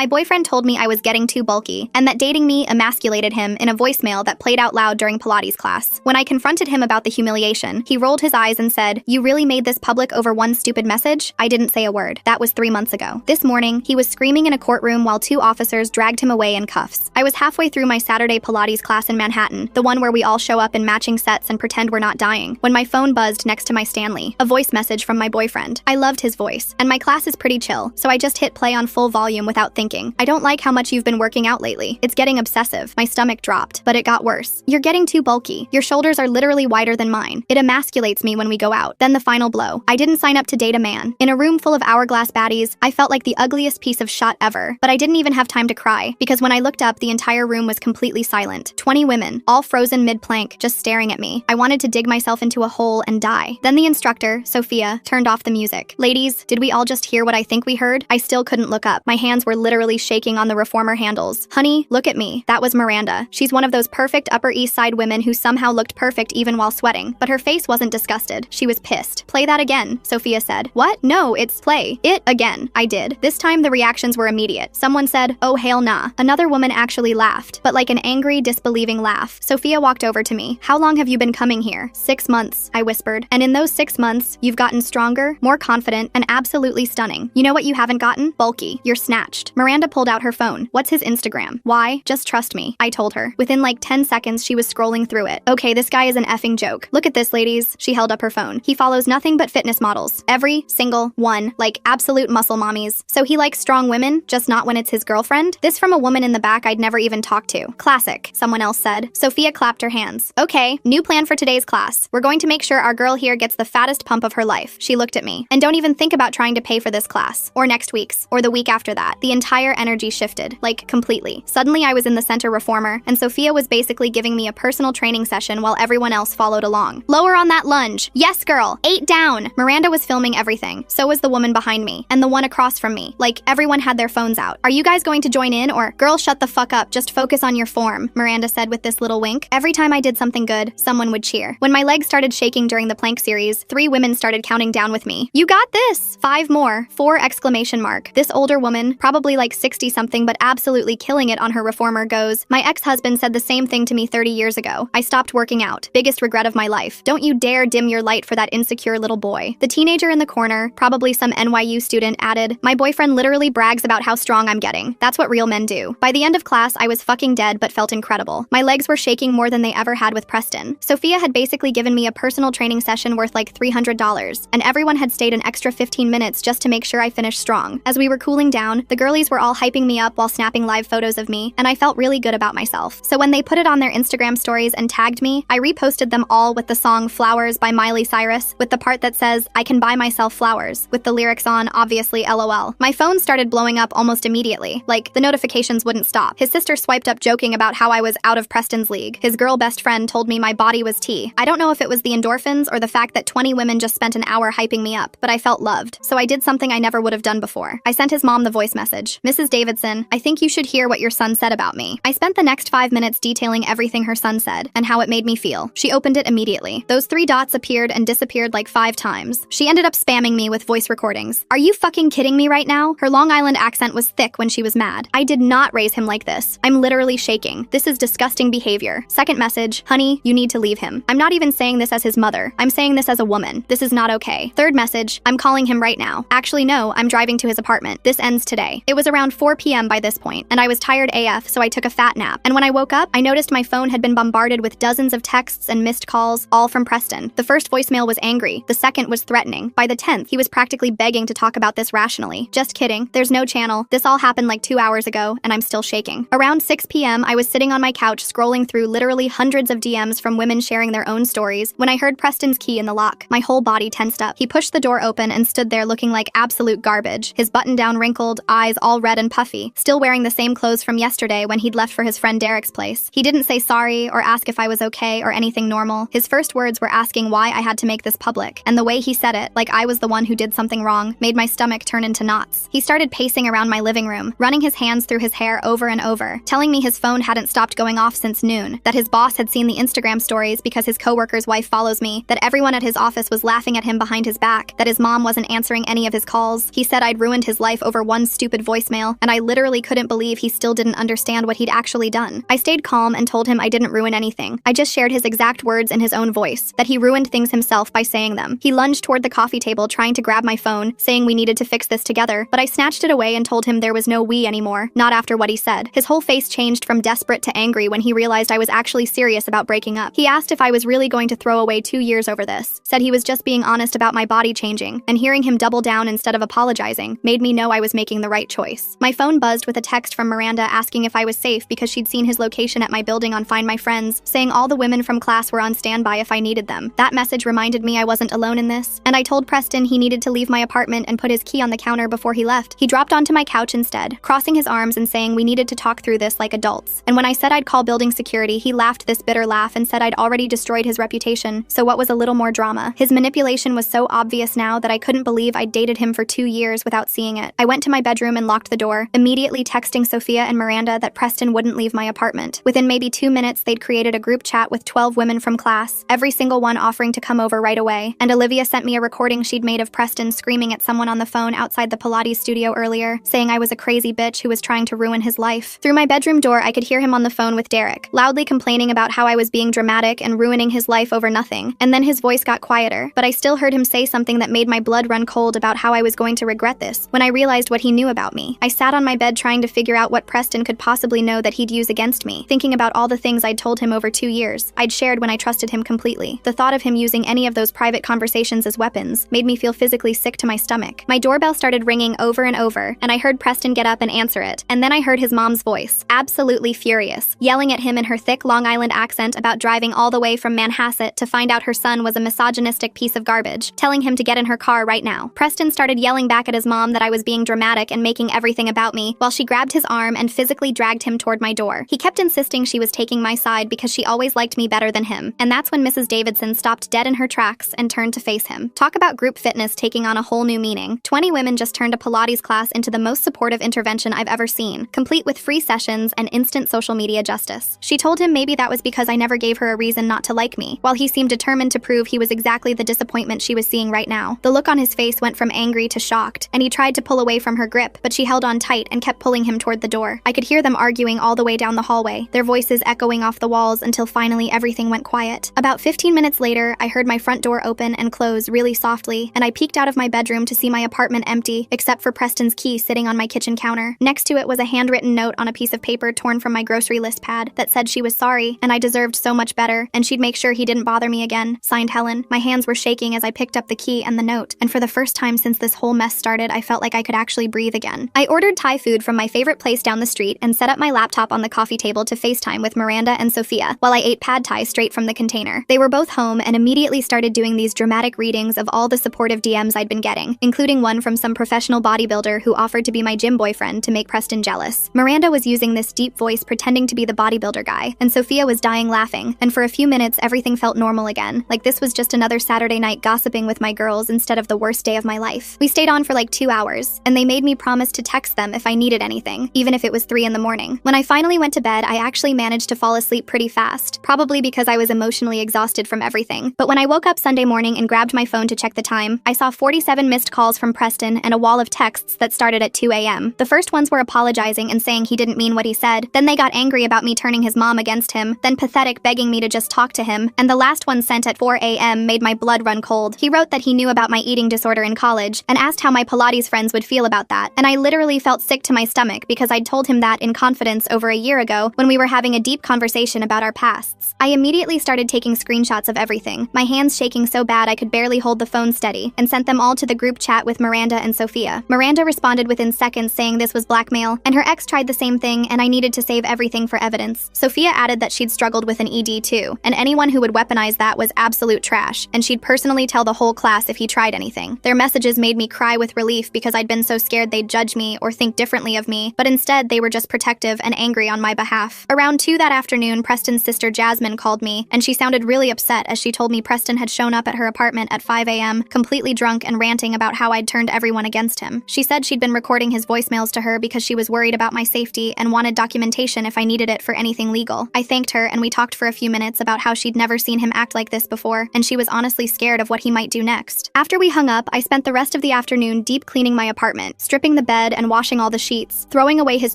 My boyfriend told me I was getting too bulky, and that dating me emasculated him in a voicemail that played out loud during Pilates class. When I confronted him about the humiliation, he rolled his eyes and said, "You really made this public over one stupid message?" I didn't say a word. That was 3 months ago. This morning, he was screaming in a courtroom while 2 officers dragged him away in cuffs. I was halfway through my Saturday Pilates class in Manhattan, the one where we all show up in matching sets and pretend we're not dying, when my phone buzzed next to my Stanley, a voice message from my boyfriend. I loved his voice, and my class is pretty chill, so I just hit play on full volume without thinking. "I don't like how much you've been working out lately. It's getting obsessive." My stomach dropped, but it got worse. "You're getting too bulky. Your shoulders are literally wider than mine. It emasculates me when we go out." Then the final blow. I didn't sign up to date a man. In a room full of hourglass baddies, I felt like the ugliest piece of shot ever, but I didn't even have time to cry, because when I looked up, the entire room was completely silent. 20 women, all frozen mid-plank, just staring at me. I wanted to dig myself into a hole and die. Then the instructor, Sophia, turned off the music. "Ladies, did we all just hear what I think we heard?" I still couldn't look up. My hands were literally shaking on the reformer handles. "Honey, look at me." That was Miranda. She's one of those perfect Upper East Side women who somehow looked perfect even while sweating, but her face wasn't disgusted. She was pissed. "Play that again," Sophia said. "What? No, it's play it again." I did. This time the reactions were immediate. Someone said, "Oh hell nah." Another woman actually laughed, but like an angry, disbelieving laugh. Sophia walked over to me. "How long have you been coming here?" "6 months," I whispered. "And in those 6 months, you've gotten stronger, more confident, and absolutely stunning. You know what you haven't gotten? Bulky. You're snatched." Miranda pulled out her phone. "What's his Instagram?" "Why? Just trust me," I told her. Within like 10 seconds, she was scrolling through it. "Okay, this guy is an effing joke. Look at this, ladies." She held up her phone. "He follows nothing but fitness models. Every single one. Like absolute muscle mommies. So he likes strong women, just not when it's his girlfriend?" This from a woman in the back I'd never even talked to. "Classic," someone else said. Sophia clapped her hands. "Okay, new plan for today's class. We're going to make sure our girl here gets the fattest pump of her life." She looked at me. "And don't even think about trying to pay for this class. Or next week's. Or the week after that." The entire energy shifted. Like, completely. Suddenly I was in the center reformer, and Sophia was basically giving me a personal training session while everyone else followed along. "Lower on that lunge. Yes, girl. 8 down." Miranda was filming everything. So was the woman behind me. And the one across from me. Like, everyone had their phones out. "Are you guys going to join in or—" "Girl, shut the fuck up. Just focus on your form," Miranda said with this little wink. Every time I did something good, someone would cheer. When my legs started shaking during the plank series, 3 women started counting down with me. "You got this!" 5 more. 4 exclamation mark. This older woman, probably like 60-something but absolutely killing it on her reformer, goes, "My ex-husband said the same thing to me 30 years ago. I stopped working out. Biggest regret of my life. Don't you dare dim your light for that insecure little boy." The teenager in the corner, probably some NYU student, added, "My boyfriend literally brags about how strong I'm getting. That's what real men do." By the end of class, I was fucking dead but felt incredible. My legs were shaking more than they ever had with Preston. Sophia had basically given me a personal training session worth like $300, and everyone had stayed an extra 15 minutes just to make sure I finished strong. As we were cooling down, the girlies were all hyping me up while snapping live photos of me, and I felt really good about myself. So when they put it on their Instagram stories and tagged me, I reposted them all with the song "Flowers" by Miley Cyrus, with the part that says, "I can buy myself flowers," with the lyrics on, obviously LOL. My phone started blowing up almost immediately. Like, the notifications wouldn't stop. His sister swiped up joking about how I was out of Preston's league. His girl best friend told me my body was tea. I don't know if it was the endorphins or the fact that 20 women just spent an hour hyping me up, but I felt loved. So I did something I never would have done before. I sent his mom the voice message. "Mrs. Davidson, I think you should hear what your son said about me." I spent the next 5 minutes detailing everything her son said and how it made me feel. She opened it immediately. Those 3 dots appeared and disappeared like 5 times. She ended up spamming me with voice recordings. "Are you fucking kidding me right now?" Her Long Island accent was thick when she was mad. "I did not raise him like this. I'm literally shaking. This is disgusting behavior." Second message, "Honey, you need to leave him. I'm not even saying this as his mother. I'm saying this as a woman. This is not okay." Third message, "I'm calling him right now. Actually, no, I'm driving to his apartment. This ends today." It was around 4 p.m. by this point, and I was tired AF, so I took a fat nap. And when I woke up, I noticed my phone had been bombarded with dozens of texts and missed calls, all from Preston. The first voicemail was angry. The second was threatening. By the 10th, he was practically begging to talk about this rationally. "Just kidding. There's no channel. This all happened like 2 hours ago, and I'm still shaking." Around 6 p.m., I was sitting on my couch scrolling through literally hundreds of DMs from women sharing their own stories when I heard Preston's key in the lock. My whole body tensed up. He pushed the door open and stood there looking like absolute garbage, his button-down wrinkled, eyes all red and puffy, still wearing the same clothes from yesterday when he'd left for his friend Derek's place. He didn't say sorry or ask if I was okay or anything normal. His first words were asking why I had to make this public, and the way he said it, like I was the one who did something wrong, made my stomach turn into knots. He started pacing around my living room, running his hands through his hair over and over, telling me his phone hadn't stopped going off since noon, that his boss had seen the Instagram stories because his coworker's wife follows me, that everyone at his office was laughing at him behind his back, that his mom wasn't answering any of his calls. He said I'd ruined his life over one stupid voice voicemail, and I literally couldn't believe he still didn't understand what he'd actually done. I stayed calm and told him I didn't ruin anything. I just shared his exact words in his own voice, that he ruined things himself by saying them. He lunged toward the coffee table trying to grab my phone, saying we needed to fix this together, but I snatched it away and told him there was no we anymore, not after what he said. His whole face changed from desperate to angry when he realized I was actually serious about breaking up. He asked if I was really going to throw away 2 years over this, said he was just being honest about my body changing, and hearing him double down instead of apologizing made me know I was making the right choice. My phone buzzed with a text from Miranda asking if I was safe because she'd seen his location at my building on Find My Friends, saying all the women from class were on standby if I needed them. That message reminded me I wasn't alone in this, and I told Preston he needed to leave my apartment and put his key on the counter before he left. He dropped onto my couch instead, crossing his arms and saying we needed to talk through this like adults. And when I said I'd call building security, he laughed this bitter laugh and said I'd already destroyed his reputation, so what was a little more drama? His manipulation was so obvious now that I couldn't believe I'd dated him for 2 years without seeing it. I went to my bedroom and locked the door, immediately texting Sophia and Miranda that Preston wouldn't leave my apartment. Within maybe 2 minutes, they'd created a group chat with 12 women from class, every single one offering to come over right away, and Olivia sent me a recording she'd made of Preston screaming at someone on the phone outside the Pilates studio earlier, saying I was a crazy bitch who was trying to ruin his life. Through my bedroom door, I could hear him on the phone with Derek, loudly complaining about how I was being dramatic and ruining his life over nothing, and then his voice got quieter, but I still heard him say something that made my blood run cold about how I was going to regret this when I realized what he knew about me. I sat on my bed trying to figure out what Preston could possibly know that he'd use against me, thinking about all the things I'd told him over 2 years, I'd shared when I trusted him completely. The thought of him using any of those private conversations as weapons made me feel physically sick to my stomach. My doorbell started ringing over and over, and I heard Preston get up and answer it, and then I heard his mom's voice, absolutely furious, yelling at him in her thick Long Island accent about driving all the way from Manhasset to find out her son was a misogynistic piece of garbage, telling him to get in her car right now. Preston started yelling back at his mom that I was being dramatic and making everything about me, while she grabbed his arm and physically dragged him toward my door. He kept insisting she was taking my side because she always liked me better than him, and that's when Mrs. Davidson stopped dead in her tracks and turned to face him. Talk about group fitness taking on a whole new meaning. 20 women just turned a Pilates class into the most supportive intervention I've ever seen, complete with free sessions and instant social media justice. She told him maybe that was because I never gave her a reason not to like me, while he seemed determined to prove he was exactly the disappointment she was seeing right now. The look on his face went from angry to shocked, and he tried to pull away from her grip, but she held on tight and kept pulling him toward the door. I could hear them arguing all the way down the hallway, their voices echoing off the walls until finally everything went quiet. About 15 minutes later, I heard my front door open and close really softly, and I peeked out of my bedroom to see my apartment empty, except for Preston's key sitting on my kitchen counter. Next to it was a handwritten note on a piece of paper torn from my grocery list pad that said she was sorry, and I deserved so much better, and she'd make sure he didn't bother me again. Signed, Helen. My hands were shaking as I picked up the key and the note, and for the first time since this whole mess started, I felt like I could actually breathe again. I ordered Thai food from my favorite place down the street and set up my laptop on the coffee table to FaceTime with Miranda and Sophia while I ate pad thai straight from the container. They were both home and immediately started doing these dramatic readings of all the supportive DMs I'd been getting, including one from some professional bodybuilder who offered to be my gym boyfriend to make Preston jealous. Miranda was using this deep voice pretending to be the bodybuilder guy, and Sophia was dying laughing, and for a few minutes everything felt normal again, like this was just another Saturday night gossiping with my girls instead of the worst day of my life. We stayed on for like 2 hours, and they made me promise to text them if I needed anything, even if it was 3 in the morning. When I finally went to bed, I actually managed to fall asleep pretty fast, probably because I was emotionally exhausted from everything. But when I woke up Sunday morning and grabbed my phone to check the time, I saw 47 missed calls from Preston and a wall of texts that started at 2 a.m. The first ones were apologizing and saying he didn't mean what he said, then they got angry about me turning his mom against him, then pathetic begging me to just talk to him, and the last one sent at 4 a.m. made my blood run cold. He wrote that he knew about my eating disorder in college and asked how my Pilates friends would feel about that, and I literally felt sick to my stomach because I'd told him that in confidence over a year ago when we were having a deep conversation about our pasts. I immediately started taking screenshots of everything, my hands shaking so bad I could barely hold the phone steady, and sent them all to the group chat with Miranda and Sophia. Miranda responded within seconds saying this was blackmail, and her ex tried the same thing and I needed to save everything for evidence. Sophia added that she'd struggled with an ED too, and anyone who would weaponize that was absolute trash, and she'd personally tell the whole class if he tried anything. Their messages made me cry with relief because I'd been so scared they'd judge me or think differently of me, but instead they were just protective and angry on my behalf. Around 2 that afternoon, Preston's sister Jasmine called me, and she sounded really upset as she told me Preston had shown up at her apartment at 5 a.m., completely drunk and ranting about how I'd turned everyone against him. She said she'd been recording his voicemails to her because she was worried about my safety and wanted documentation if I needed it for anything legal. I thanked her and we talked for a few minutes about how she'd never seen him act like this before, and she was honestly scared of what he might do next. After we hung up, I spent the rest of the afternoon deep cleaning my apartment, stripping the bed bed and washing all the sheets, throwing away his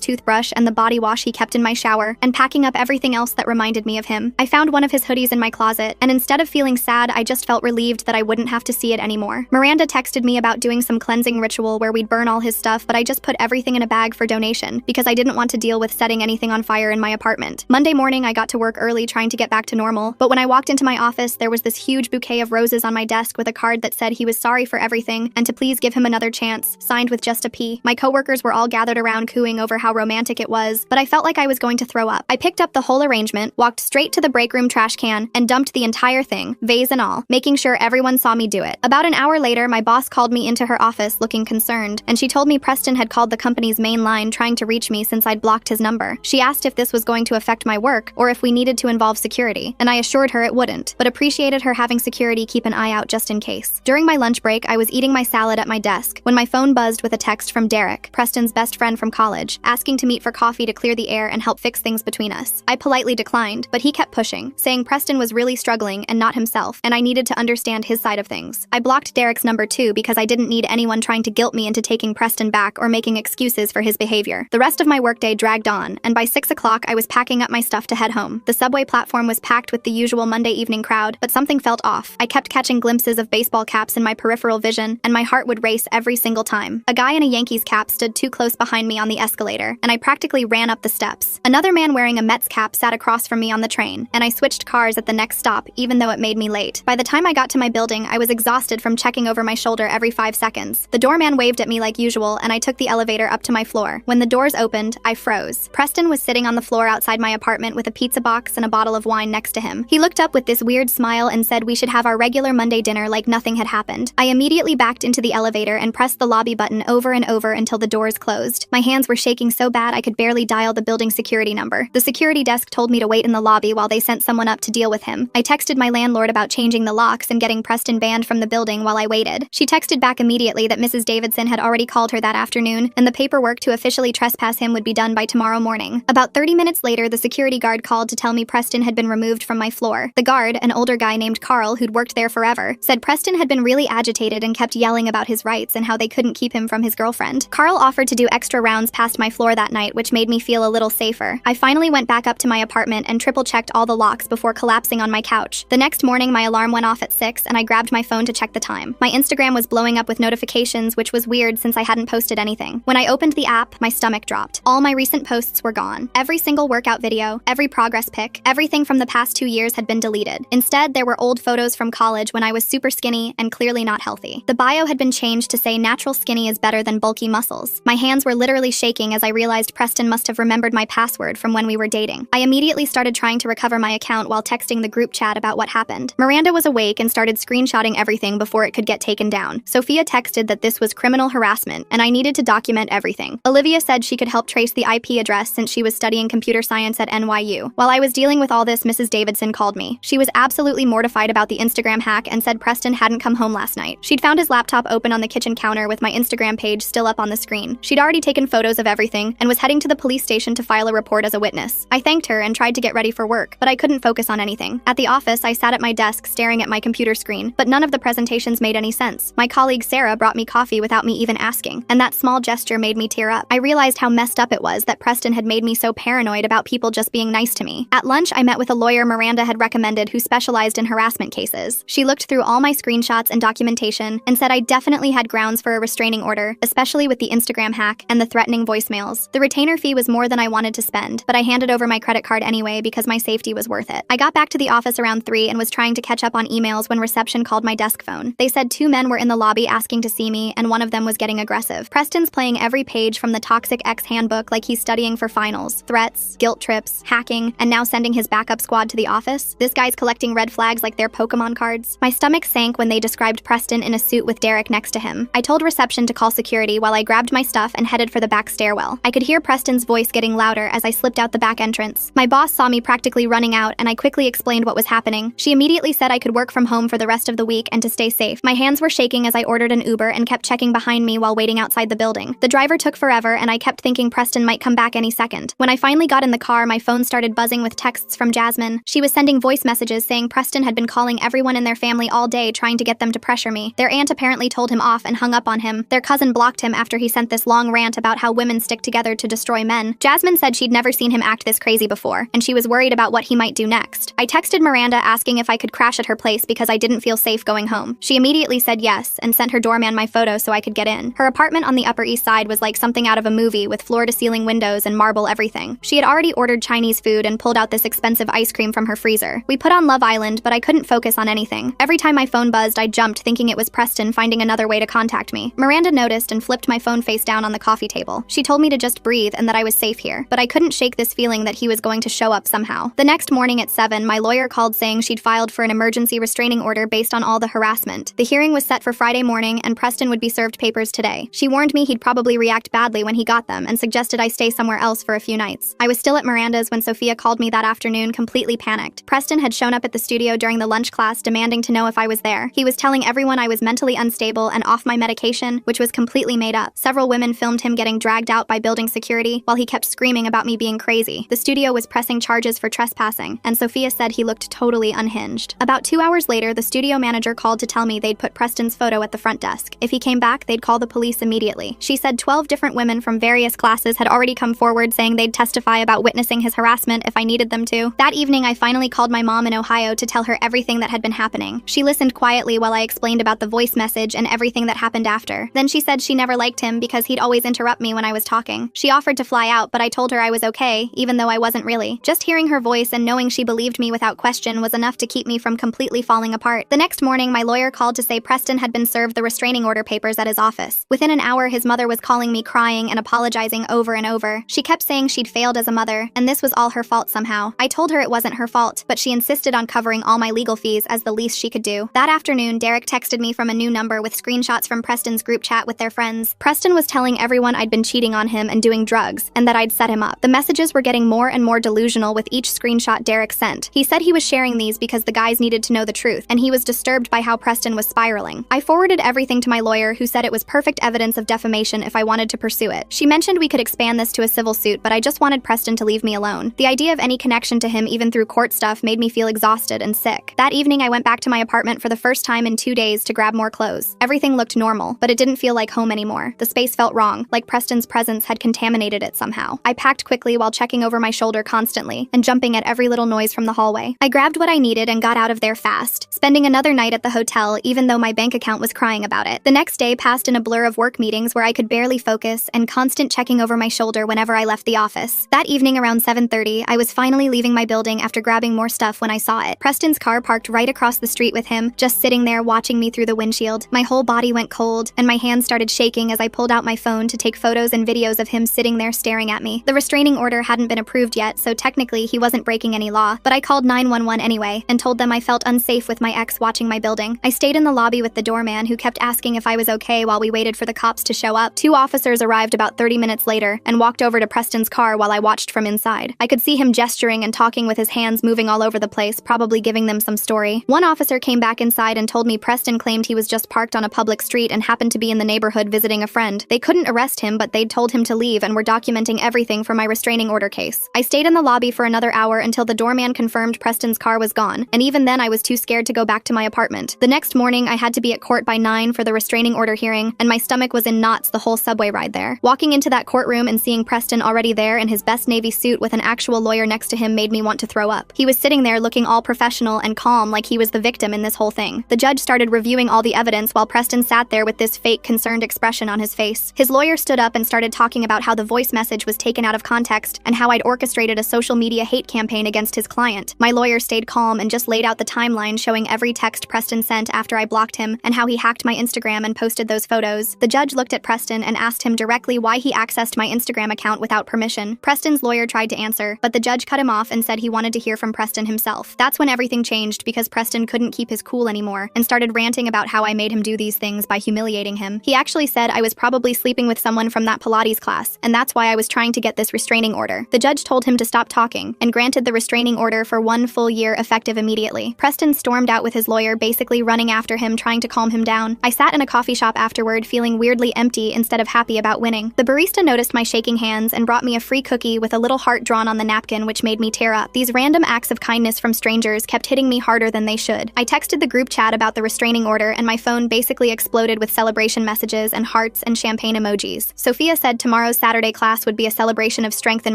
toothbrush and the body wash he kept in my shower, and packing up everything else that reminded me of him. I found one of his hoodies in my closet, and instead of feeling sad, I just felt relieved that I wouldn't have to see it anymore. Miranda texted me about doing some cleansing ritual where we'd burn all his stuff, but I just put everything in a bag for donation because I didn't want to deal with setting anything on fire in my apartment. Monday morning, I got to work early trying to get back to normal, but when I walked into my office, there was this huge bouquet of roses on my desk with a card that said he was sorry for everything and to please give him another chance, signed with just a P. My coworkers were all gathered around cooing over how romantic it was, but I felt like I was going to throw up. I picked up the whole arrangement, walked straight to the break room trash can, and dumped the entire thing, vase and all, making sure everyone saw me do it. About an hour later, my boss called me into her office looking concerned, and she told me Preston had called the company's main line trying to reach me since I'd blocked his number. She asked if this was going to affect my work or if we needed to involve security, and I assured her it wouldn't, but appreciated her having security keep an eye out just in case. During my lunch break, I was eating my salad at my desk when my phone buzzed with a text from Derek, Preston's best friend from college, asking to meet for coffee to clear the air and help fix things between us. I politely declined, but he kept pushing, saying Preston was really struggling and not himself, and I needed to understand his side of things. I blocked Derek's number too because I didn't need anyone trying to guilt me into taking Preston back or making excuses for his behavior. The rest of my workday dragged on, and by 6 o'clock I was packing up my stuff to head home. The subway platform was packed with the usual Monday evening crowd, but something felt off. I kept catching glimpses of baseball caps in my peripheral vision, and my heart would race every single time. A guy in a Yankees cap stood too close behind me on the escalator, and I practically ran up the steps. Another man wearing a Mets cap sat across from me on the train, and I switched cars at the next stop, even though it made me late. By the time I got to my building, I was exhausted from checking over my shoulder every 5 seconds. The doorman waved at me like usual, and I took the elevator up to my floor. When the doors opened, I froze. Preston was sitting on the floor outside my apartment with a pizza box and a bottle of wine next to him. He looked up with this weird smile and said we should have our regular Monday dinner like nothing had happened. I immediately backed into the elevator and pressed the lobby button over and over until the doors closed. My hands were shaking so bad I could barely dial the building security number. The security desk told me to wait in the lobby while they sent someone up to deal with him. I texted my landlord about changing the locks and getting Preston banned from the building while I waited. She texted back immediately that Mrs. Davidson had already called her that afternoon, and the paperwork to officially trespass him would be done by tomorrow morning. About 30 minutes later, the security guard called to tell me Preston had been removed from my floor. The guard, an older guy named Carl who'd worked there forever, said Preston had been really agitated and kept yelling about his rights and how they couldn't keep him from his girlfriend. Carl offered to do extra rounds past my floor that night, which made me feel a little safer. I finally went back up to my apartment and triple-checked all the locks before collapsing on my couch. The next morning, my alarm went off at 6 and I grabbed my phone to check the time. My Instagram was blowing up with notifications, which was weird since I hadn't posted anything. When I opened the app, my stomach dropped. All my recent posts were gone. Every single workout video, every progress pic, everything from the past 2 years had been deleted. Instead, there were old photos from college when I was super skinny and clearly not healthy. The bio had been changed to say natural skinny is better than bulky muscles. My hands were literally shaking as I realized Preston must have remembered my password from when we were dating. I immediately started trying to recover my account while texting the group chat about what happened. Miranda was awake and started screenshotting everything before it could get taken down. Sophia texted that this was criminal harassment and I needed to document everything. Olivia said she could help trace the IP address since she was studying computer science at NYU. While I was dealing with all this, Mrs. Davidson called me. She was absolutely mortified about the Instagram hack and said Preston hadn't come home last night. She'd found his laptop open on the kitchen counter with my Instagram page still up on the screen. She'd already taken photos of everything and was heading to the police station to file a report as a witness. I thanked her and tried to get ready for work, but I couldn't focus on anything. At the office, I sat at my desk staring at my computer screen, but none of the presentations made any sense. My colleague Sarah brought me coffee without me even asking, and that small gesture made me tear up. I realized how messed up it was that Preston had made me so paranoid about people just being nice to me. At lunch, I met with a lawyer Miranda had recommended who specialized in harassment cases. She looked through all my screenshots and documentation and said I definitely had grounds for a restraining order, especially with the Instagram hack and the threatening voicemails. The retainer fee was more than I wanted to spend, but I handed over my credit card anyway because my safety was worth it. I got back to the office around 3 and was trying to catch up on emails when reception called my desk phone. They said 2 men were in the lobby asking to see me, and one of them was getting aggressive. Preston's playing every page from the Toxic Ex handbook like he's studying for finals. Threats, guilt trips, hacking, and now sending his backup squad to the office. This guy's collecting red flags like they're Pokemon cards. My stomach sank when they described Preston in a suit with Derek next to him. I told reception to call security while I grabbed my stuff and headed for the back stairwell. I could hear Preston's voice getting louder as I slipped out the back entrance. My boss saw me practically running out, and I quickly explained what was happening. She immediately said I could work from home for the rest of the week and to stay safe. My hands were shaking as I ordered an Uber and kept checking behind me while waiting outside the building. The driver took forever, and I kept thinking Preston might come back any second. When I finally got in the car, my phone started buzzing with texts from Jasmine. She was sending voice messages saying Preston had been calling everyone in their family all day trying to get them to pressure me. Their aunt apparently told him off and hung up on him. Their cousin blocked him after he he sent this long rant about how women stick together to destroy men. Jasmine said she'd never seen him act this crazy before, and she was worried about what he might do next. I texted Miranda asking if I could crash at her place because I didn't feel safe going home. She immediately said yes and sent her doorman my photo so I could get in. Her apartment on the Upper East Side was like something out of a movie with floor-to-ceiling windows and marble everything. She had already ordered Chinese food and pulled out this expensive ice cream from her freezer. We put on Love Island, but I couldn't focus on anything. Every time my phone buzzed, I jumped, thinking it was Preston finding another way to contact me. Miranda noticed and flipped my phone face down on the coffee table. She told me to just breathe and that I was safe here, but I couldn't shake this feeling that he was going to show up somehow. The next morning at 7, my lawyer called saying she'd filed for an emergency restraining order based on all the harassment. The hearing was set for Friday morning, and Preston would be served papers today. She warned me he'd probably react badly when he got them and suggested I stay somewhere else for a few nights. I was still at Miranda's when Sophia called me that afternoon, completely panicked. Preston had shown up at the studio during the lunch class demanding to know if I was there. He was telling everyone I was mentally unstable and off my medication, which was completely made up. Several women filmed him getting dragged out by building security while he kept screaming about me being crazy. The studio was pressing charges for trespassing, and Sophia said he looked totally unhinged. About 2 hours later, the studio manager called to tell me they'd put Preston's photo at the front desk. If he came back, they'd call the police immediately. She said 12 different women from various classes had already come forward saying they'd testify about witnessing his harassment if I needed them to. That evening, I finally called my mom in Ohio to tell her everything that had been happening. She listened quietly while I explained about the voice message and everything that happened after. Then she said she never liked him because he'd always interrupt me when I was talking. She offered to fly out, but I told her I was okay, even though I wasn't really. Just hearing her voice and knowing she believed me without question was enough to keep me from completely falling apart. The next morning, my lawyer called to say Preston had been served the restraining order papers at his office. Within an hour, his mother was calling me crying and apologizing over and over. She kept saying she'd failed as a mother, and this was all her fault somehow. I told her it wasn't her fault, but she insisted on covering all my legal fees as the least she could do. That afternoon, Derek texted me from a new number with screenshots from Preston's group chat with their friends. Preston was telling everyone I'd been cheating on him and doing drugs, and that I'd set him up. The messages were getting more and more delusional with each screenshot Derek sent. He said he was sharing these because the guys needed to know the truth, and he was disturbed by how Preston was spiraling. I forwarded everything to my lawyer, who said it was perfect evidence of defamation if I wanted to pursue it. She mentioned we could expand this to a civil suit, but I just wanted Preston to leave me alone. The idea of any connection to him, even through court stuff, made me feel exhausted and sick. That evening, I went back to my apartment for the first time in 2 days to grab more clothes. Everything looked normal, but it didn't feel like home anymore. The space felt wrong, like Preston's presence had contaminated it somehow. I packed quickly while checking over my shoulder constantly and jumping at every little noise from the hallway. I grabbed what I needed and got out of there fast, spending another night at the hotel even though my bank account was crying about it. The next day passed in a blur of work meetings where I could barely focus and constant checking over my shoulder whenever I left the office. That evening around 7:30, I was finally leaving my building after grabbing more stuff when I saw it. Preston's car parked right across the street with him, just sitting there watching me through the windshield. My whole body went cold, and my hands started shaking as I pulled out my phone to take photos and videos of him sitting there staring at me. The restraining order hadn't been approved yet, so technically he wasn't breaking any law, but I called 911 anyway and told them I felt unsafe with my ex watching my building. I stayed in the lobby with the doorman, who kept asking if I was okay while we waited for the cops to show up. 2 officers arrived about 30 minutes later and walked over to Preston's car while I watched from inside. I could see him gesturing and talking with his hands moving all over the place, probably giving them some story. One officer came back inside and told me Preston claimed he was just parked on a public street and happened to be in the neighborhood visiting a friend. They couldn't arrest him, but they'd told him to leave and were documenting everything for my restraining order case. I stayed in the lobby for another hour until the doorman confirmed Preston's car was gone, and even then I was too scared to go back to my apartment. The next morning, I had to be at court by 9 for the restraining order hearing, and my stomach was in knots the whole subway ride there. Walking into that courtroom and seeing Preston already there in his best navy suit with an actual lawyer next to him made me want to throw up. He was sitting there looking all professional and calm, like he was the victim in this whole thing. The judge started reviewing all the evidence while Preston sat there with this fake concerned expression on his face. His lawyer stood up and started talking about how the voice message was taken out of context and how I'd orchestrated a social media hate campaign against his client. My lawyer stayed calm and just laid out the timeline showing every text Preston sent after I blocked him and how he hacked my Instagram and posted those photos. The judge looked at Preston and asked him directly why he accessed my Instagram account without permission. Preston's lawyer tried to answer, but the judge cut him off and said he wanted to hear from Preston himself. That's when everything changed, because Preston couldn't keep his cool anymore and started ranting about how I made him do these things by humiliating him. He actually said I was probably sleeping with someone from that Pilates class, and that's why I was trying to get this restraining order. The judge told him to stop talking and granted the restraining order for 1 full year effective immediately. Preston stormed out with his lawyer, basically running after him, trying to calm him down. I sat in a coffee shop afterward, feeling weirdly empty instead of happy about winning. The barista noticed my shaking hands and brought me a free cookie with a little heart drawn on the napkin, which made me tear up. These random acts of kindness from strangers kept hitting me harder than they should. I texted the group chat about the restraining order, and my phone basically exploded with celebration messages and hearts and champagne emojis. Sophia said tomorrow's Saturday class would be a celebration of strength in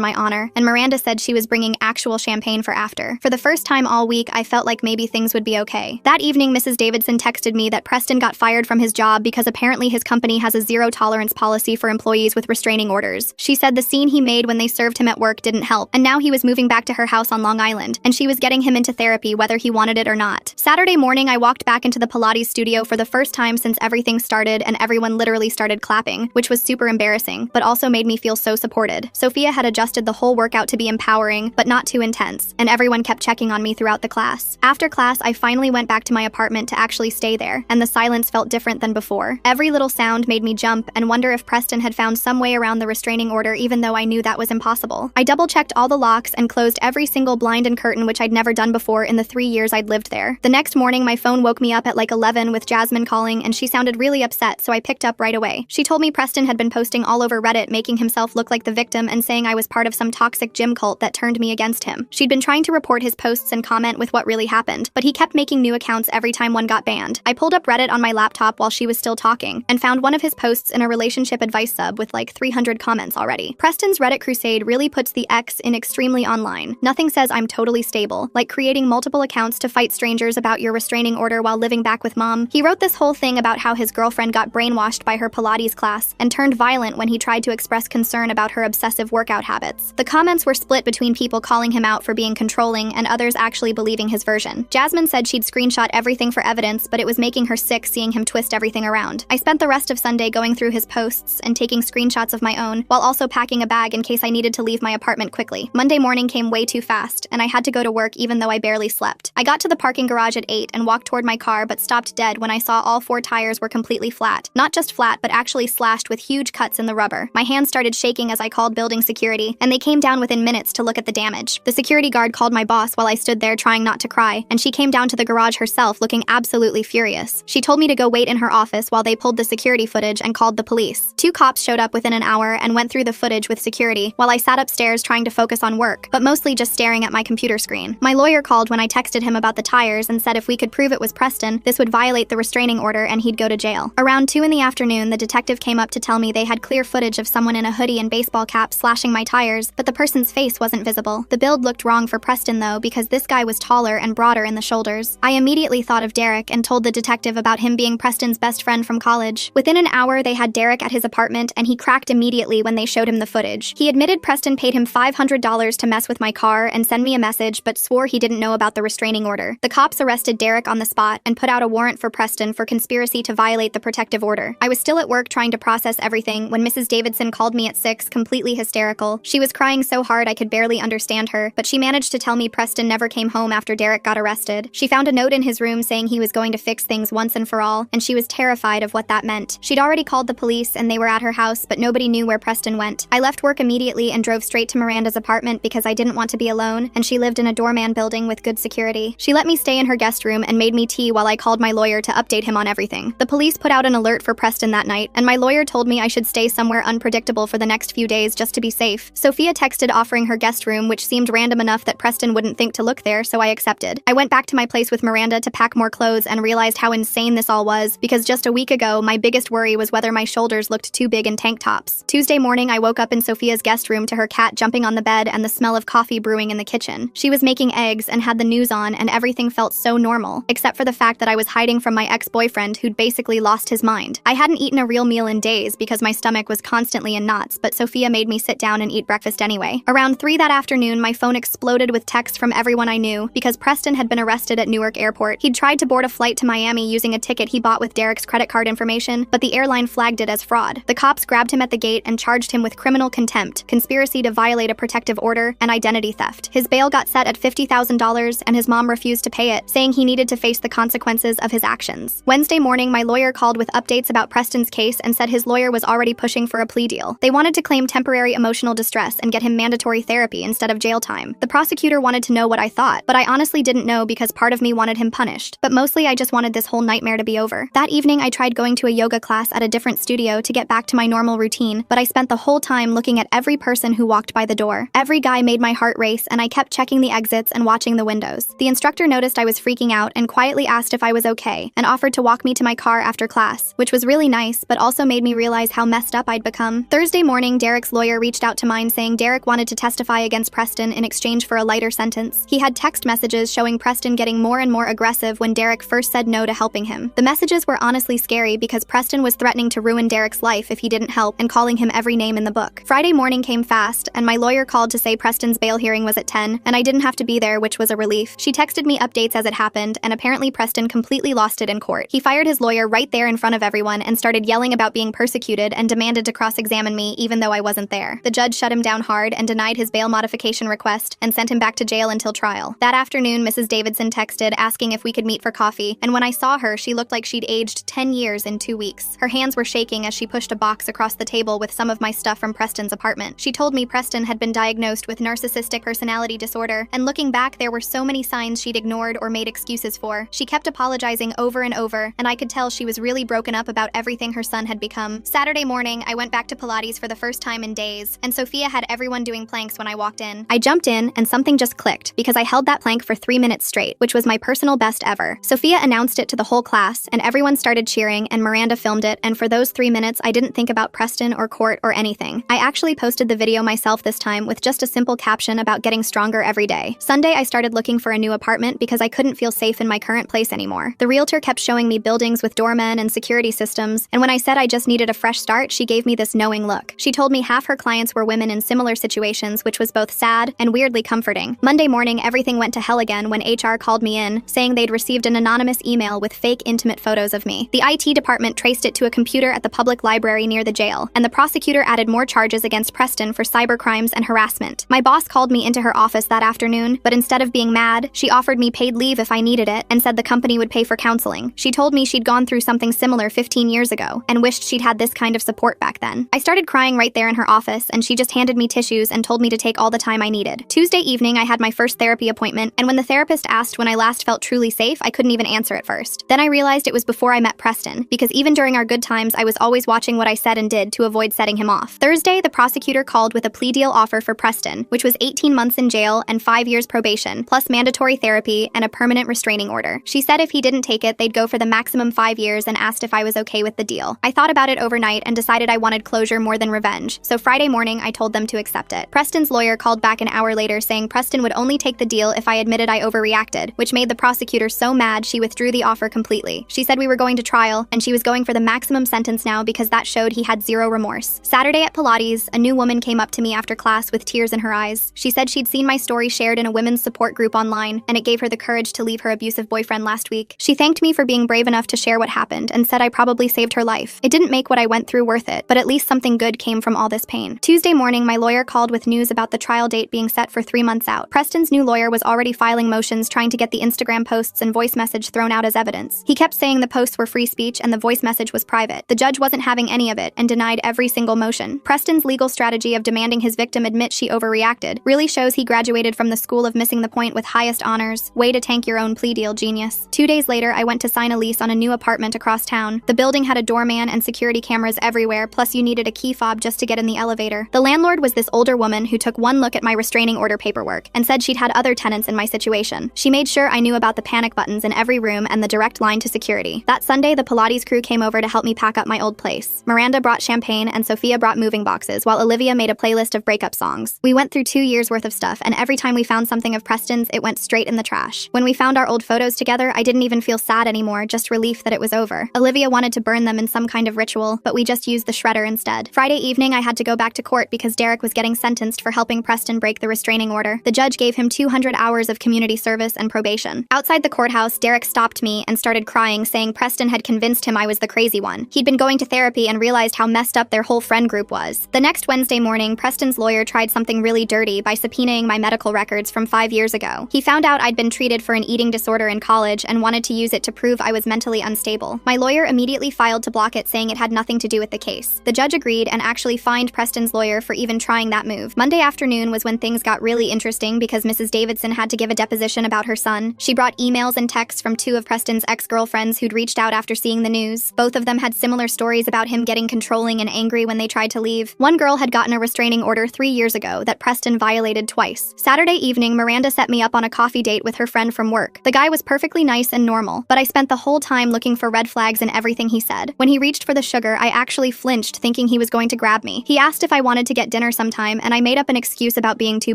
my honor, and Miranda said she was bringing actual champagne for after. For the first time all week, I felt like maybe things would be okay. That evening, Mrs. Davidson texted me that Preston got fired from his job because apparently his company has a zero-tolerance policy for employees with restraining orders. She said the scene he made when they served him at work didn't help, and now he was moving back to her house on Long Island, and she was getting him into therapy whether he wanted it or not. Saturday morning, I walked back into the Pilates studio for the first time since everything started, and everyone literally started clapping, which was super embarrassing, but also made me feel so supported. Sophia had adjusted the whole workout to be empowering, but not too intense, and everyone kept checking on me throughout the class. After class, I finally went back to my apartment to actually stay there, and the silence felt different than before. Every little sound made me jump and wonder if Preston had found some way around the restraining order even though I knew that was impossible. I double-checked all the locks and closed every single blind and curtain, which I'd never done before in the 3 years I'd lived there. The next morning, my phone woke me up at like 11 with Jasmine calling, and she sounded really upset, so I picked up right away. She told me Preston had been posting all over Reddit, making himself look like the victim and saying I was part of some toxic gym cult that turned me against him. She'd been trying to report his posts and comment with what really happened, but he kept making new accounts every time one got banned. I pulled up Reddit on my laptop while she was still talking, and found one of his posts in a relationship advice sub with like 300 comments already. Preston's Reddit crusade really puts the X in extremely online. Nothing says I'm totally stable, like creating multiple accounts to fight strangers about your restraining order while living back with mom. He wrote this whole thing about how his girlfriend got brainwashed by her Pilates class and turned violent when he tried to express concern about her obsessive workout habits. The comments were split between people calling him out for being controlling and others actually believing his version. Jasmine said she'd screenshot everything for evidence, but it was making her sick seeing him twist everything around. I spent the rest of Sunday going through his posts and taking screenshots of my own, while also packing a bag in case I needed to leave my apartment quickly. Monday morning came way too fast, and I had to go to work even though I barely slept. I got to the parking garage at 8 and walked toward my car, but stopped dead when I saw all 4 tires were completely flat. Not just flat, but actually slashed with huge cuts in the rubber. My hands started shaking as I called building security, and they came down within minutes to look at the damage. The security guard called my boss while I stood there trying not to cry, and she came down to the garage herself looking absolutely furious. She told me to go wait in her office while they pulled the security footage and called the police. 2 cops showed up within an hour and went through the footage with security while I sat upstairs trying to focus on work, but mostly just staring at my computer screen. My lawyer called when I texted him about the tires and said if we could prove it was Preston, this would violate the restraining order and he'd go to jail. Around 2 in the afternoon, the detective came up to tell me they had clear footage of someone in a hoodie and baseball cap slashing my tires, but the person's face wasn't visible. The build looked wrong for Preston though, because this guy was taller and broader in the shoulders. I immediately thought of Derek and told the detective about him being Preston's best friend from college. Within an hour, they had Derek at his apartment and he cracked immediately when they showed him the footage. He admitted Preston paid him $500 to mess with my car and send me a message, but swore he didn't know about the restraining order. The cops arrested Derek on the spot and put out a warrant for Preston for conspiracy to violate the protective order. I was still at work trying to process everything when Mrs. Davidson called me at 6, completely hysterical. She was crying so hard I could barely understand her, but she managed to tell me Preston never came home after Derek got arrested. She found a note in his room saying he was going to fix things once and for all, and she was terrified of what that meant. She'd already called the police and they were at her house, but nobody knew where Preston went. I left work immediately and drove straight to Miranda's apartment because I didn't want to be alone, and she lived in a doorman building with good security. She let me stay in her guest room and made me tea while I called my lawyer to update him on everything. The police put out an alert for Preston that night, and my lawyer told me I should stay somewhere unpredictable for the next few days just to be safe. Sophia texted offering her guest room, which seemed random enough that Preston wouldn't think to look there, so I accepted. I went back to my place with Miranda to pack more clothes and realized how insane this all was, because just a week ago, my biggest worry was whether my shoulders looked too big in tank tops. Tuesday morning, I woke up in Sophia's guest room to her cat jumping on the bed and the smell of coffee brewing in the kitchen. She was making eggs and had the news on, and everything felt so normal, except for the fact that I was hiding from my ex-boyfriend who'd basically lost his mind. I hadn't eaten a real meal in days because my stomach was constantly in knots, but Sophia made me sit down and eat breakfast anyway. Around 3 that afternoon, my phone exploded with texts from everyone I knew because Preston had been arrested at Newark Airport. He'd tried to board a flight to Miami using a ticket he bought with Derek's credit card information, but the airline flagged it as fraud. The cops grabbed him at the gate and charged him with criminal contempt, conspiracy to violate a protective order, and identity theft. His bail got set at $50,000 and his mom refused to pay it, saying he needed to face the consequences of his actions. Wednesday morning, my lawyer called with updates about Preston's case and said his lawyer was already pushing for a plea deal. They wanted to claim temporary emotional distress and get him mandatory therapy instead of jail time. The prosecutor wanted to know what I thought, but I honestly didn't know because part of me wanted him punished. But mostly I just wanted this whole nightmare to be over. That evening, I tried going to a yoga class at a different studio to get back to my normal routine, but I spent the whole time looking at every person who walked by the door. Every guy made my heart race, and I kept checking the exits and watching the windows. The instructor noticed I was freaking out and quietly asked if I was okay and offered to walk me to my car after class, which was really nice, but also also made me realize how messed up I'd become. Thursday morning, Derek's lawyer reached out to mine saying Derek wanted to testify against Preston in exchange for a lighter sentence. He had text messages showing Preston getting more and more aggressive when Derek first said no to helping him. The messages were honestly scary because Preston was threatening to ruin Derek's life if he didn't help and calling him every name in the book. Friday morning came fast, and my lawyer called to say Preston's bail hearing was at 10, and I didn't have to be there, which was a relief. She texted me updates as it happened, and apparently Preston completely lost it in court. He fired his lawyer right there in front of everyone and started yelling about being persecuted and demanded to cross-examine me even though I wasn't there. The judge shut him down hard and denied his bail modification request and sent him back to jail until trial. That afternoon, Mrs. Davidson texted asking if we could meet for coffee, and when I saw her, she looked like she'd aged 10 years in 2 weeks. Her hands were shaking as she pushed a box across the table with some of my stuff from Preston's apartment. She told me Preston had been diagnosed with narcissistic personality disorder, and looking back, there were so many signs she'd ignored or made excuses for. She kept apologizing over and over, and I could tell she was really broken up about everything her son had become. Saturday morning, I went back to Pilates for the first time in days, and Sophia had everyone doing planks when I walked in. I jumped in, and something just clicked, because I held that plank for 3 minutes straight, which was my personal best ever. Sophia announced it to the whole class, and everyone started cheering, and Miranda filmed it, and for those 3 minutes, I didn't think about Preston or court or anything. I actually posted the video myself this time with just a simple caption about getting stronger every day. Sunday, I started looking for a new apartment because I couldn't feel safe in my current place anymore. The realtor kept showing me buildings with doormen and security systems, and when I said I just needed a fresh start, she gave me this knowing look. She told me half her clients were women in similar situations, which was both sad and weirdly comforting. Monday morning, everything went to hell again when HR called me in, saying they'd received an anonymous email with fake intimate photos of me. The IT department traced it to a computer at the public library near the jail, and the prosecutor added more charges against Preston for cybercrimes and harassment. My boss called me into her office that afternoon, but instead of being mad, she offered me paid leave if I needed it and said the company would pay for counseling. She told me she'd gone through something similar 15 years ago and wished she'd had this kind of support back then. I started crying right there in her office, and she just handed me tissues and told me to take all the time I needed. Tuesday evening, I had my first therapy appointment, and when the therapist asked when I last felt truly safe, I couldn't even answer at first. Then I realized it was before I met Preston, because even during our good times, I was always watching what I said and did to avoid setting him off. Thursday, the prosecutor called with a plea deal offer for Preston, which was 18 months in jail and 5 years probation, plus mandatory therapy and a permanent restraining order. She said if he didn't take it, they'd go for the maximum 5 years and asked if I was okay with the deal. I thought about it overnight and decided I wanted closure more than revenge, so Friday morning, I told them to accept it. Preston's lawyer called back an hour later saying Preston would only take the deal if I admitted I overreacted, which made the prosecutor so mad she withdrew the offer completely. She said we were going to trial, and she was going for the maximum sentence now because that showed he had zero remorse. Saturday at Pilates, a new woman came up to me after class with tears in her eyes. She said she'd seen my story shared in a women's support group online, and it gave her the courage to leave her abusive boyfriend last week. She thanked me for being brave enough to share what happened and said I probably saved her life. It didn't make what I went through worth it, but at least something good came from all this pain. Tuesday morning, my lawyer called with news about the trial date being set for 3 months out. Preston's new lawyer was already filing motions trying to get the Instagram posts and voice message thrown out as evidence. He kept saying the posts were free speech and the voice message was private. The judge wasn't having any of it and denied every single motion. Preston's legal strategy of demanding his victim admit she overreacted really shows he graduated from the school of missing the point with highest honors. Way to tank your own plea deal, genius. 2 days later, I went to sign a lease on a new apartment across town. The building had a doorman and security cameras everywhere, plus you needed a key fob just to get in the elevator. The landlord was this older woman who took one look at my restraining order paperwork and said she'd had other tenants in my situation. She made sure I knew about the panic buttons in every room and the direct line to security. That Sunday, the Pilates crew came over to help me pack up my old place. Miranda brought champagne and Sophia brought moving boxes, while Olivia made a playlist of breakup songs. We went through 2 years worth of stuff, and every time we found something of Preston's, it went straight in the trash. When we found our old photos together, I didn't even feel sad anymore, just relief that it was over. Olivia wanted to burn them in some kind of ritual, but we just used the shredder instead. Friday evening, I had to go back to court because Derek was getting sentenced for helping Preston break the restraining order. The judge gave him 200 hours of community service and probation. Outside the courthouse, Derek stopped me and started crying, saying Preston had convinced him I was the crazy one. He'd been going to therapy and realized how messed up their whole friend group was. The next Wednesday morning, Preston's lawyer tried something really dirty by subpoenaing my medical records from 5 years ago. He found out I'd been treated for an eating disorder in college and wanted to use it to prove I was mentally unstable. My lawyer immediately filed to block it, saying it had nothing to do with the case. The judge agreed and actually fined Preston's lawyer for even trying that move. Monday afternoon was when things got really interesting because Mrs. Davidson had to give a deposition about her son. She brought emails and texts from 2 of Preston's ex-girlfriends who'd reached out after seeing the news. Both of them had similar stories about him getting controlling and angry when they tried to leave. One girl had gotten a restraining order 3 years ago that Preston violated twice. Saturday evening, Miranda set me up on a coffee date with her friend from work. The guy was perfectly nice and normal, but I spent the whole time looking for red flags in everything he said. When he reached reached for the sugar, I actually flinched, thinking he was going to grab me. He asked if I wanted to get dinner sometime, and I made up an excuse about being too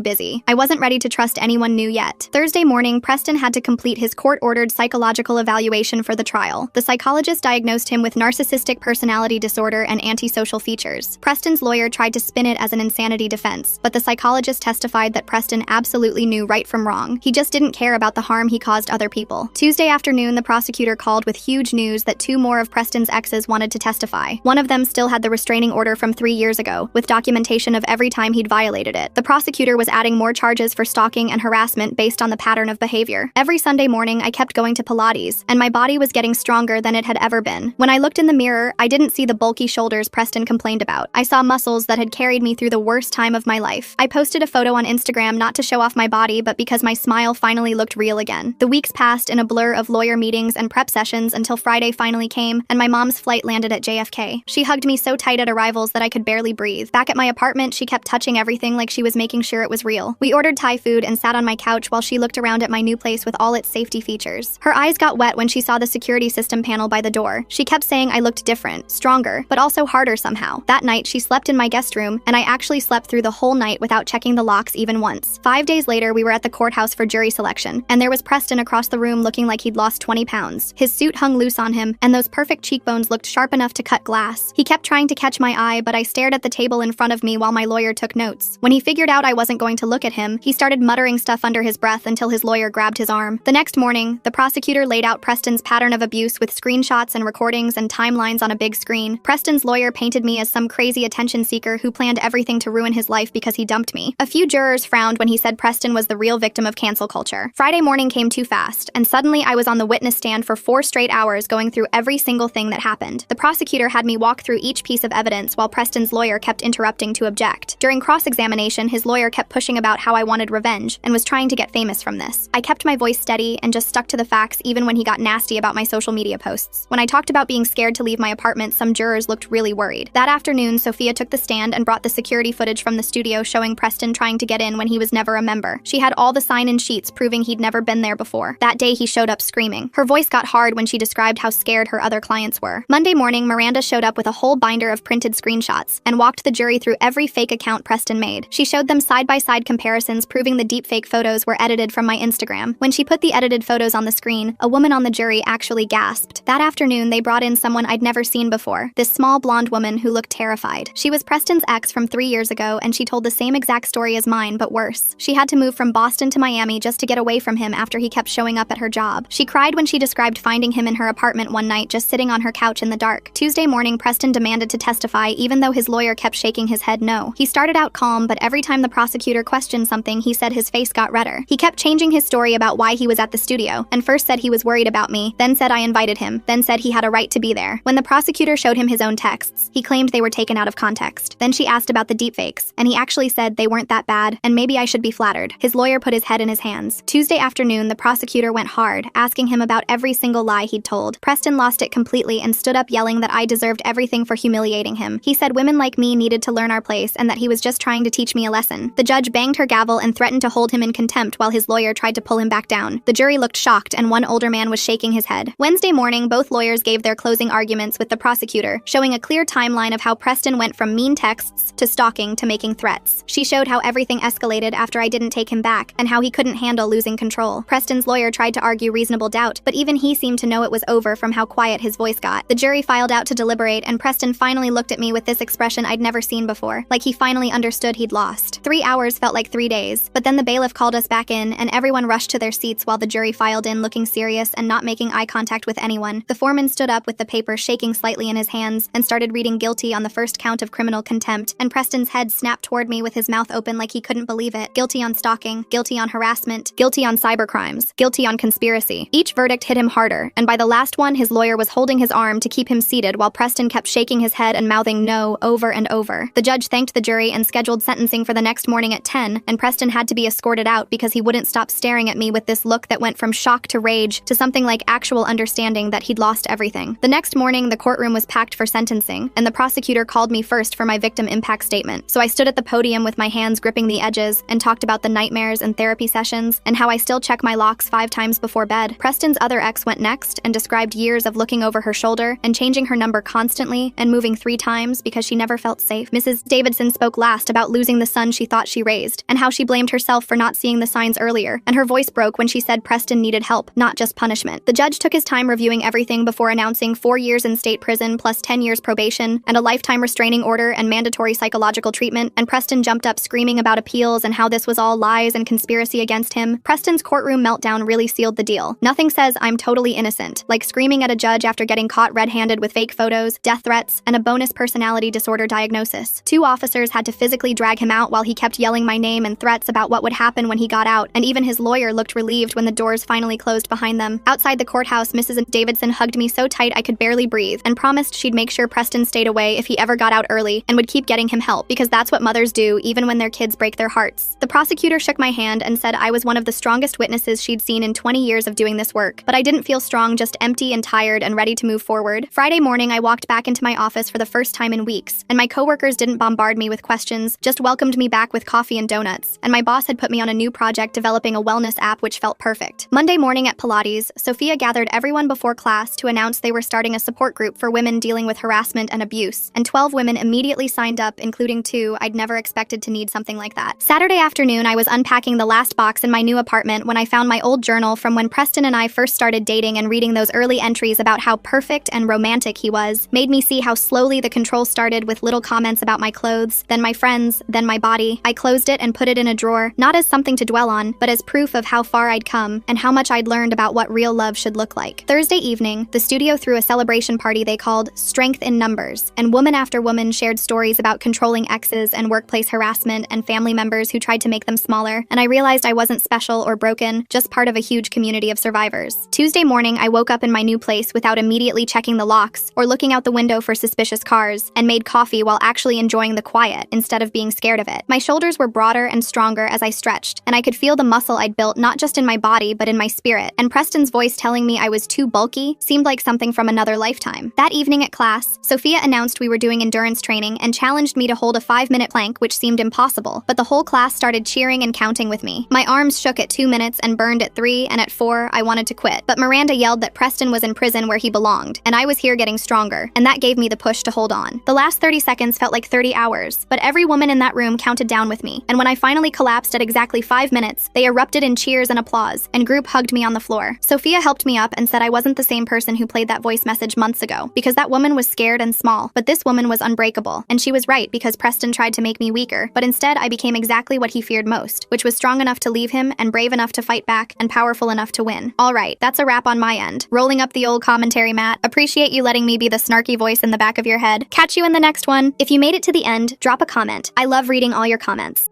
busy. I wasn't ready to trust anyone new yet. Thursday morning, Preston had to complete his court-ordered psychological evaluation for the trial. The psychologist diagnosed him with narcissistic personality disorder and antisocial features. Preston's lawyer tried to spin it as an insanity defense, but the psychologist testified that Preston absolutely knew right from wrong. He just didn't care about the harm he caused other people. Tuesday afternoon, the prosecutor called with huge news that 2 more of Preston's exes wanted to testify. One of them still had the restraining order from 3 years ago, with documentation of every time he'd violated it. The prosecutor was adding more charges for stalking and harassment based on the pattern of behavior. Every Sunday morning, I kept going to Pilates, and my body was getting stronger than it had ever been. When I looked in the mirror, I didn't see the bulky shoulders Preston complained about. I saw muscles that had carried me through the worst time of my life. I posted a photo on Instagram not to show off my body, but because my smile finally looked real again. The weeks passed in a blur of lawyer meetings and prep sessions until Friday finally came, and my mom's flight landed at JFK. She hugged me so tight at arrivals that I could barely breathe. Back at my apartment, she kept touching everything like she was making sure it was real. We ordered Thai food and sat on my couch while she looked around at my new place with all its safety features. Her eyes got wet when she saw the security system panel by the door. She kept saying I looked different, stronger, but also harder somehow. That night, she slept in my guest room, and I actually slept through the whole night without checking the locks even once. 5 days later, we were at the courthouse for jury selection, and there was Preston across the room looking like he'd lost 20 pounds. His suit hung loose on him, and those perfect cheekbones looked sharp enough to cut glass. He kept trying to catch my eye, but I stared at the table in front of me while my lawyer took notes. When he figured out I wasn't going to look at him, he started muttering stuff under his breath until his lawyer grabbed his arm. The next morning, the prosecutor laid out Preston's pattern of abuse with screenshots and recordings and timelines on a big screen. Preston's lawyer painted me as some crazy attention seeker who planned everything to ruin his life because he dumped me. A few jurors frowned when he said Preston was the real victim of cancel culture. Friday morning came too fast, and suddenly I was on the witness stand for 4 straight hours going through every single thing that happened. The prosecutor had me walk through each piece of evidence while Preston's lawyer kept interrupting to object. During cross-examination, his lawyer kept pushing about how I wanted revenge and was trying to get famous from this. I kept my voice steady and just stuck to the facts even when he got nasty about my social media posts. When I talked about being scared to leave my apartment, some jurors looked really worried. That afternoon, Sophia took the stand and brought the security footage from the studio showing Preston trying to get in when he was never a member. She had all the sign-in sheets proving he'd never been there before. That day, he showed up screaming. Her voice got hard when she described how scared her other clients were. Monday morning, Miranda showed up with a whole binder of printed screenshots and walked the jury through every fake account Preston made. She showed them side-by-side comparisons proving the deepfake photos were edited from my Instagram. When she put the edited photos on the screen, a woman on the jury actually gasped. That afternoon, they brought in someone I'd never seen before, this small blonde woman who looked terrified. She was Preston's ex from 3 years ago, and she told the same exact story as mine, but worse. She had to move from Boston to Miami just to get away from him after he kept showing up at her job. She cried when she described finding him in her apartment one night just sitting on her couch in the dark. Tuesday morning, Preston demanded to testify even though his lawyer kept shaking his head no. He started out calm, but every time the prosecutor questioned something, he said his face got redder. He kept changing his story about why he was at the studio, and first said he was worried about me, then said I invited him, then said he had a right to be there. When the prosecutor showed him his own texts, he claimed they were taken out of context. Then she asked about the deepfakes, and he actually said they weren't that bad, and maybe I should be flattered. His lawyer put his head in his hands. Tuesday afternoon, the prosecutor went hard, asking him about every single lie he'd told. Preston lost it completely and stood up yelling that I deserved everything for humiliating him. He said women like me needed to learn our place and that he was just trying to teach me a lesson. The judge banged her gavel and threatened to hold him in contempt while his lawyer tried to pull him back down. The jury looked shocked, and one older man was shaking his head. Wednesday morning, both lawyers gave their closing arguments with the prosecutor, showing a clear timeline of how Preston went from mean texts to stalking to making threats. She showed how everything escalated after I didn't take him back, and how he couldn't handle losing control. Preston's lawyer tried to argue reasonable doubt, but even he seemed to know it was over from how quiet his voice got. The jury filed out to deliberate, and Preston finally looked at me with this expression I'd never seen before, like he finally understood he'd lost. 3 hours felt like 3 days, but then the bailiff called us back in, and everyone rushed to their seats while the jury filed in looking serious and not making eye contact with anyone. The foreman stood up with the paper shaking slightly in his hands and started reading guilty on the first count of criminal contempt, and Preston's head snapped toward me with his mouth open like he couldn't believe it. Guilty on stalking, guilty on harassment, guilty on cybercrimes, guilty on conspiracy. Each verdict hit him harder, and by the last one, his lawyer was holding his arm to keep him seated while Preston kept shaking his head and mouthing no over and over. The judge thanked the jury and scheduled sentencing for the next morning at 10, and Preston had to be escorted out because he wouldn't stop staring at me with this look that went from shock to rage to something like actual understanding that he'd lost everything. The next morning, the courtroom was packed for sentencing, and the prosecutor called me first for my victim impact statement. So I stood at the podium with my hands gripping the edges and talked about the nightmares and therapy sessions and how I still check my locks 5 times before bed. Preston's other ex went next and described years of looking over her shoulder and changing changing her number constantly and moving 3 times because she never felt safe. Mrs. Davidson spoke last about losing the son she thought she raised, and how she blamed herself for not seeing the signs earlier, and her voice broke when she said Preston needed help, not just punishment. The judge took his time reviewing everything before announcing 4 years in state prison plus 10 years probation, and a lifetime restraining order and mandatory psychological treatment, and Preston jumped up screaming about appeals and how this was all lies and conspiracy against him. Preston's courtroom meltdown really sealed the deal. Nothing says I'm totally innocent, like screaming at a judge after getting caught red-handed with fake photos, death threats, and a bonus personality disorder diagnosis. 2 officers had to physically drag him out while he kept yelling my name and threats about what would happen when he got out, and even his lawyer looked relieved when the doors finally closed behind them. Outside the courthouse, Mrs. Davidson hugged me so tight I could barely breathe, and promised she'd make sure Preston stayed away if he ever got out early, and would keep getting him help, because that's what mothers do even when their kids break their hearts. The prosecutor shook my hand and said I was one of the strongest witnesses she'd seen in 20 years of doing this work, but I didn't feel strong, just empty and tired and ready to move forward. Friday morning, I walked back into my office for the first time in weeks, and my coworkers didn't bombard me with questions, just welcomed me back with coffee and donuts, and my boss had put me on a new project developing a wellness app which felt perfect. Monday morning at Pilates, Sophia gathered everyone before class to announce they were starting a support group for women dealing with harassment and abuse, and 12 women immediately signed up, including 2 I'd never expected to need something like that. Saturday afternoon, I was unpacking the last box in my new apartment when I found my old journal from when Preston and I first started dating, and reading those early entries about how perfect and romantic he was made me see how slowly the control started, with little comments about my clothes, then my friends, then my body. I closed it and put it in a drawer, not as something to dwell on, but as proof of how far I'd come and how much I'd learned about what real love should look like. Thursday evening, the studio threw a celebration party they called Strength in Numbers, and woman after woman shared stories about controlling exes and workplace harassment and family members who tried to make them smaller, and I realized I wasn't special or broken, just part of a huge community of survivors. Tuesday morning, I woke up in my new place without immediately checking the locks or looking out the window for suspicious cars, and made coffee while actually enjoying the quiet instead of being scared of it. My shoulders were broader and stronger as I stretched, and I could feel the muscle I'd built not just in my body but in my spirit, and Preston's voice telling me I was too bulky seemed like something from another lifetime. That evening at class, Sophia announced we were doing endurance training and challenged me to hold a 5-minute plank, which seemed impossible, but the whole class started cheering and counting with me. My arms shook at 2 minutes and burned at 3, and at 4, I wanted to quit. But Miranda yelled that Preston was in prison where he belonged, and I was here getting stronger, and that gave me the push to hold on. The last 30 seconds felt like 30 hours, but every woman in that room counted down with me, and when I finally collapsed at exactly 5 minutes, they erupted in cheers and applause, and group hugged me on the floor. Sophia helped me up and said I wasn't the same person who played that voice message months ago, because that woman was scared and small, but this woman was unbreakable, and she was right, because Preston tried to make me weaker, but instead I became exactly what he feared most, which was strong enough to leave him, and brave enough to fight back, and powerful enough to win. Alright, that's a wrap on my end. Rolling up the old commentary mat. Appreciate you letting me be the snarky voice in the back of your head. Catch you in the next one. If you made it to the end, drop a comment. I love reading all your comments.